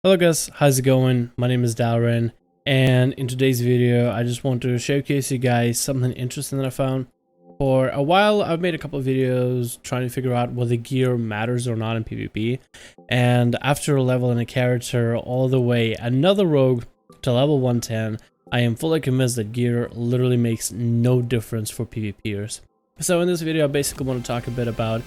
Hello guys, how's it going? My name is Dalren, and in today's video I just want to showcase you guys something interesting that I found. For a while I've made a couple of videos trying to figure out whether gear matters or not in PvP, and after leveling a character all the way another rogue to level 110, I am fully convinced that gear literally makes no difference for PvPers. So in this video I basically want to talk a bit about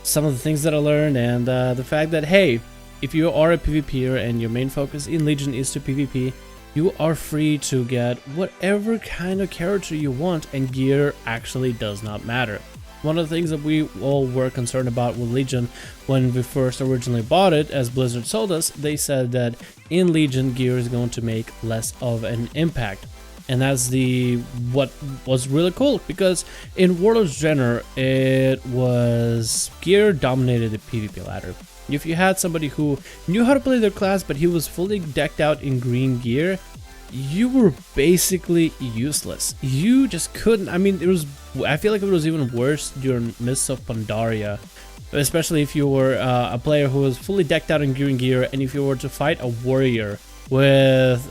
some of the things that I learned and the fact that, hey, if you are a PvPer and your main focus in Legion is to PvP, you are free to get whatever kind of character you want, and gear actually does not matter. One of the things that we all were concerned about with Legion when we first originally bought it, as Blizzard told us, they said that in Legion gear is going to make less of an impact. And that's what was really cool, because in Warlord's General it was gear dominated the PvP ladder. If you had somebody who knew how to play their class but he was fully decked out in green gear, you were basically useless. You just couldn't. I mean, I feel like it was even worse during Mists of Pandaria, especially if you were a player who was fully decked out in green gear, and if you were to fight a warrior with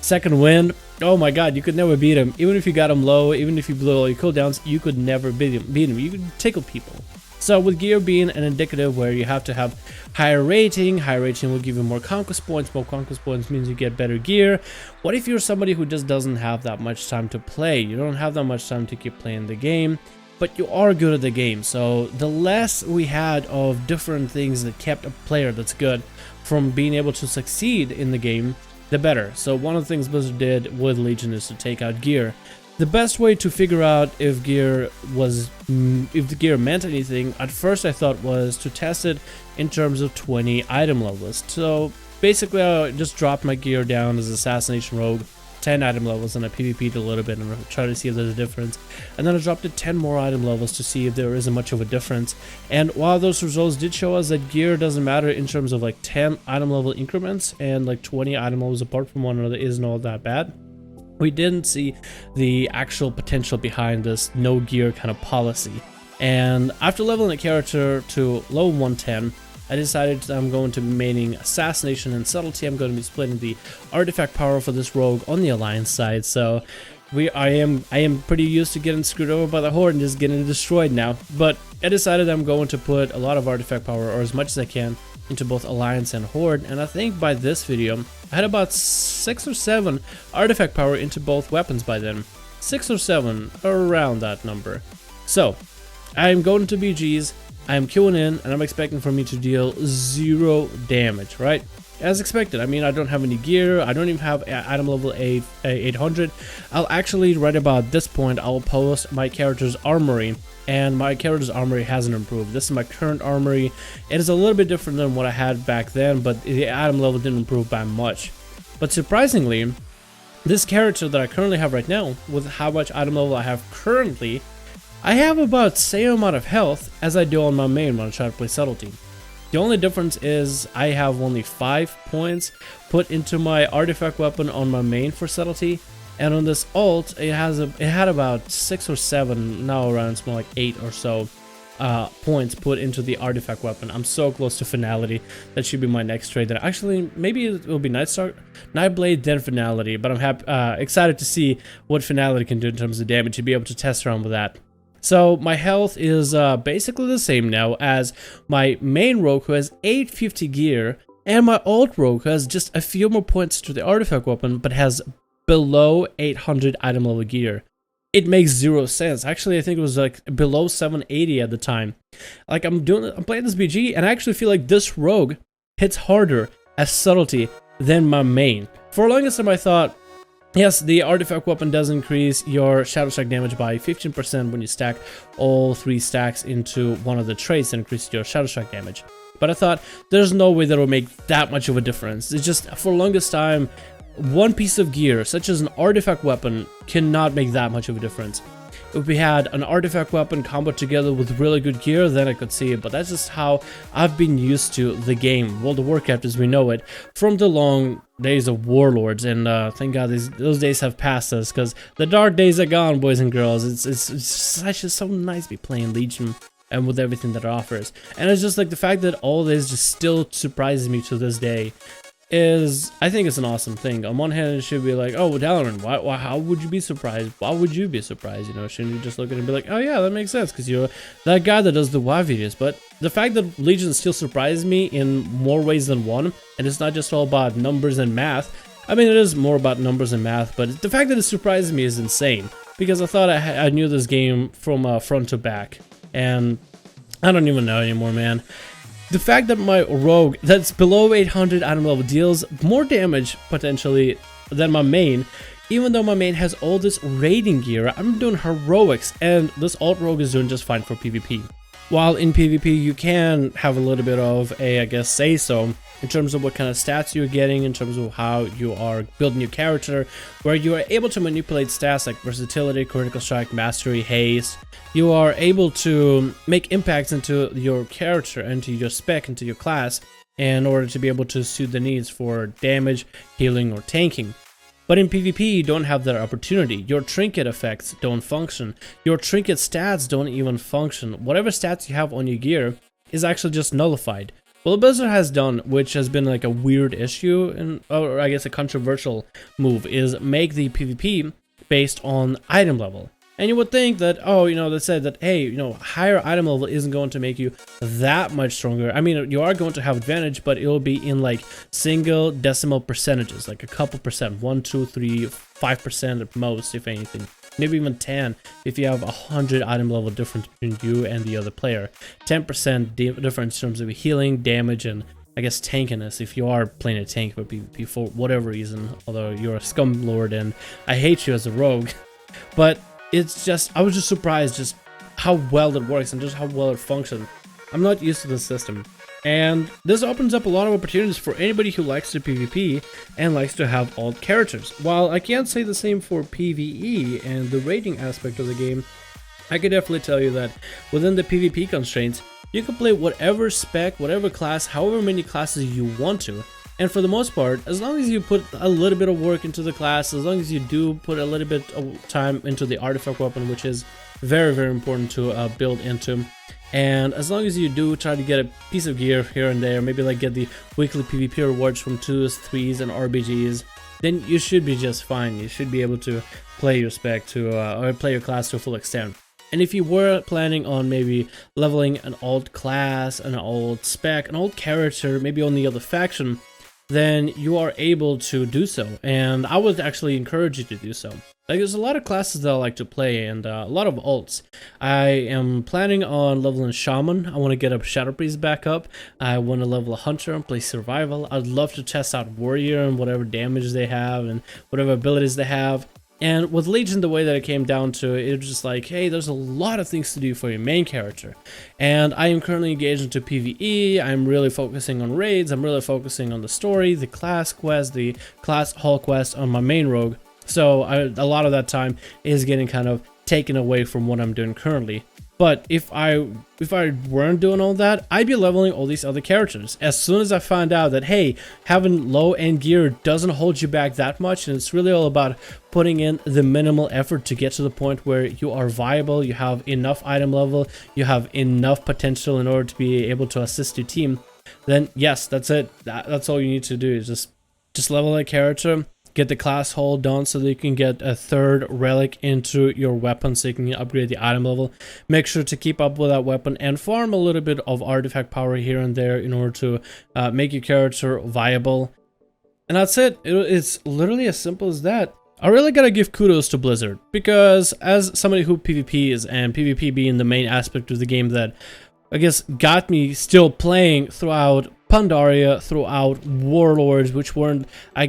Second Wind. Oh my god, you could never beat him. Even if you got him low, even if you blew all your cooldowns, you could never beat him. You could tickle people. So with gear being an indicative where you have to have higher rating will give you more conquest points. More conquest points means you get better gear. What if you're somebody who just doesn't have that much time to play? You don't have that much time to keep playing the game, but you are good at the game. So the less we had of different things that kept a player that's good from being able to succeed in the game, the better. So one of the things Blizzard did with Legion is to take out gear. The best way to figure out if the gear meant anything at first I thought was to test it in terms of 20 item levels. So basically I just dropped my gear down as Assassination Rogue, 10 item levels, and I PvP'd a little bit and tried to see if there's a difference. And then I dropped it 10 more item levels to see if there isn't much of a difference. And while those results did show us that gear doesn't matter in terms of like 10 item level increments and like 20 item levels apart from one another isn't all that bad, we didn't see the actual potential behind this no gear kind of policy. And after leveling a character to level 110, I decided that I'm going to be maining Assassination and Subtlety. I'm going to be splitting the artifact power for this rogue on the Alliance side. So I am pretty used to getting screwed over by the Horde and just getting destroyed now. But I decided I'm going to put a lot of artifact power, or as much as I can, into both Alliance and Horde. And I think by this video I had about 6 or 7 artifact power into both weapons by then. 6 or 7, around that number. So I'm going to BGs, I'm queuing in, and I'm expecting for me to deal 0 damage, right? As expected. I mean, I don't have any gear, I don't even have item level 800. I'll actually, right about this point, I'll post my character's Armory, and my character's Armory hasn't improved. This is my current Armory. It is a little bit different than what I had back then, but the item level didn't improve by much. But surprisingly, this character that I currently have right now, with how much item level I have currently, I have about the same amount of health as I do on my main when I try to play Subtlety. The only difference is I have only 5 points put into my artifact weapon on my main for Subtlety, and on this ult it had about 6 or 7, now around it's more like 8 or so points put into the artifact weapon. I'm so close to Finality. That should be my next trade. That actually, maybe it will be Nightblade then Finality, but I'm excited to see what Finality can do in terms of damage, to be able to test around with that. So my health is basically the same now as my main rogue, who has 850 gear, and my alt rogue, who has just a few more points to the artifact weapon but has below 800 item level gear. It makes 0 sense. Actually, I think it was like below 780 at the time. Like I'm playing this BG, and I actually feel like this rogue hits harder as Subtlety than my main. For the longest time I thought, yes, the artifact weapon does increase your shadow strike damage by 15% when you stack all 3 stacks into one of the traits that increases your shadow strike damage. But I thought, there's no way that will make that much of a difference. It's just, for the longest time, one piece of gear, such as an artifact weapon, cannot make that much of a difference. If we had an artifact weapon combo together with really good gear, then I could see it, but that's just how I've been used to the game, World of Warcraft as we know it, from the long days of Warlords, and thank God those days have passed us, because the dark days are gone, boys and girls. It's just so nice to be playing Legion and with everything that it offers. And it's just like the fact that all this just still surprises me to this day is, I think it's an awesome thing. On one hand, it should be like, oh, Dalaran, why, how would you be surprised? Why would you be surprised? You know, shouldn't you just look at it and be like, oh yeah, that makes sense, because you're that guy that does the WoW videos. But the fact that Legion still surprises me in more ways than one, and it's not just all about numbers and math. I mean, it is more about numbers and math, but the fact that it surprises me is insane, because I thought I knew this game from front to back, and I don't even know anymore, man. The fact that my rogue that's below 800 item level deals more damage potentially than my main, even though my main has all this raiding gear, I'm doing heroics, and this alt rogue is doing just fine for PvP. While in PvP you can have a little bit of a, I guess, say so in terms of what kind of stats you're getting, in terms of how you are building your character, where you are able to manipulate stats like versatility, critical strike, mastery, haste. You are able to make impacts into your character, into your spec, into your class, in order to be able to suit the needs for damage, healing, or tanking. But in PvP, you don't have that opportunity. Your trinket effects don't function. Your trinket stats don't even function. Whatever stats you have on your gear is actually just nullified. Well, Blizzard has done, which has been like a weird issue, and or I guess a controversial move, is make the PvP based on item level. And you would think that, oh, you know, they said that, hey, you know, higher item level isn't going to make you that much stronger. I mean, you are going to have advantage, but it'll be in like single decimal percentages, like a couple percent, 1, 2, 3, 5% at most, if anything. Maybe even 10 if you have 100 item level difference between you and the other player. 10% difference in terms of healing, damage, and I guess tankiness if you are playing a tank for PvP for whatever reason, although you're a scum lord and I hate you as a rogue. But it's just, I was just surprised just how well it works and just how well it functions. I'm not used to this system. And this opens up a lot of opportunities for anybody who likes to PvP and likes to have alt characters. While I can't say the same for PvE and the raiding aspect of the game, I can definitely tell you that within the PvP constraints, you can play whatever spec, whatever class, however many classes you want to. And for the most part, as long as you put a little bit of work into the class, as long as you do put a little bit of time into the artifact weapon, which is very, very important to build into, and as long as you do try to get a piece of gear here and there, maybe like get the weekly PvP rewards from 2s, 3s, and RBGs, then you should be just fine. You should be able to play your spec to, or play your class to a full extent. And if you were planning on maybe leveling an alt class, an alt spec, an alt character, maybe on the other faction, then you are able to do so, and I would actually encourage you to do so. Like, there's a lot of classes that I like to play, and a lot of alts. I am planning on leveling Shaman. I want to get a Shadow Priest back up. I want to level a Hunter and play Survival. I'd love to test out Warrior and whatever damage they have and whatever abilities they have. And with Legion, the way that it came down to it, it was just like, hey, there's a lot of things to do for your main character. And I am currently engaged into PvE, I'm really focusing on raids, I'm really focusing on the story, the class quest, the class hall quest on my main rogue. So a lot of that time is getting kind of taken away from what I'm doing currently. But if I weren't doing all that, I'd be leveling all these other characters. As soon as I find out that, hey, having low-end gear doesn't hold you back that much, and it's really all about putting in the minimal effort to get to the point where you are viable, you have enough item level, you have enough potential in order to be able to assist your team, then yes, that's it. That's all you need to do is just level a character, get the class hall done so that you can get a third relic into your weapon so you can upgrade the item level. Make sure to keep up with that weapon and farm a little bit of artifact power here and there in order to make your character viable. And that's it. It's literally as simple as that. I really gotta give kudos to Blizzard, because as somebody who PvPs, and PvP being the main aspect of the game that I guess got me still playing throughout Pandaria, throughout Warlords, which weren't, I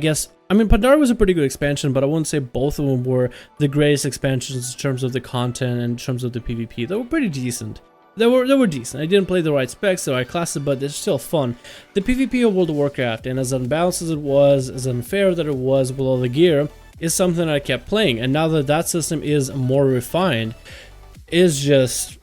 mean, Pandaria was a pretty good expansion, but I wouldn't say both of them were the greatest expansions in terms of the content and in terms of the PvP. They were pretty decent. They were decent. I didn't play the right specs, the right classes, but they're still fun. The PvP of World of Warcraft, and as unbalanced as it was, as unfair that it was with all the gear, is something I kept playing. And now that that system is more refined, it's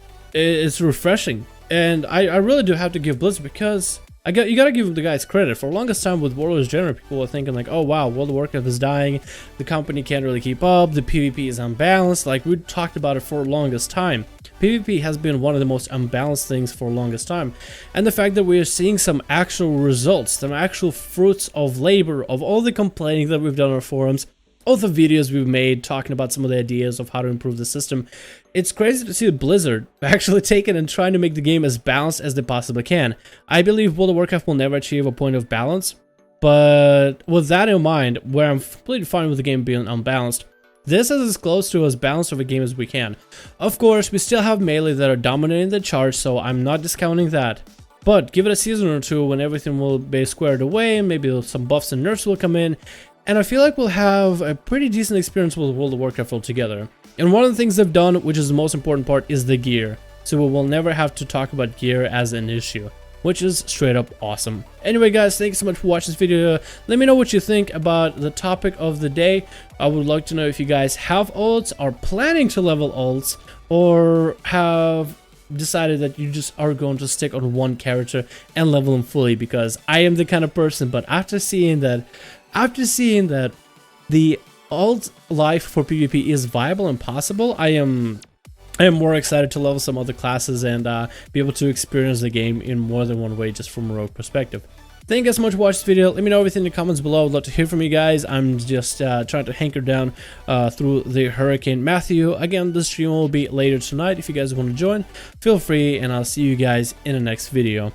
refreshing. And I really do have to give Blizzard, because you gotta give the guys credit. For the longest time with Warlords General, people were thinking like, oh wow, World of Warcraft is dying, the company can't really keep up, the PvP is unbalanced, like we talked about it for the longest time. PvP has been one of the most unbalanced things for the longest time, and the fact that we are seeing some actual results, some actual fruits of labor, of all the complaining that we've done on our forums, all the videos we've made talking about some of the ideas of how to improve the system. It's crazy to see Blizzard actually taking and trying to make the game as balanced as they possibly can. I believe World of Warcraft will never achieve a point of balance, but with that in mind, where I'm completely fine with the game being unbalanced, this is as close to as balanced of a game as we can. Of course, we still have melee that are dominating the charts, so I'm not discounting that. But give it a season or two when everything will be squared away, maybe some buffs and nerfs will come in, and I feel like we'll have a pretty decent experience with World of Warcraft altogether. And one of the things they've done, which is the most important part, is the gear. So we will never have to talk about gear as an issue, which is straight up awesome. Anyway guys, thank you so much for watching this video. Let me know what you think about the topic of the day. I would like to know if you guys have ults, are planning to level ults, or have decided that you just are going to stick on one character and level them fully, because I am the kind of person, but after seeing that the alt life for PvP is viable and possible, I am more excited to level some other classes and be able to experience the game in more than one way, just from a rogue perspective. Thank you guys so much for watching this video. Let me know everything in the comments below. I'd love to hear from you guys. I'm just trying to hanker down through the Hurricane Matthew. Again, the stream will be later tonight. If you guys want to join, feel free, and I'll see you guys in the next video.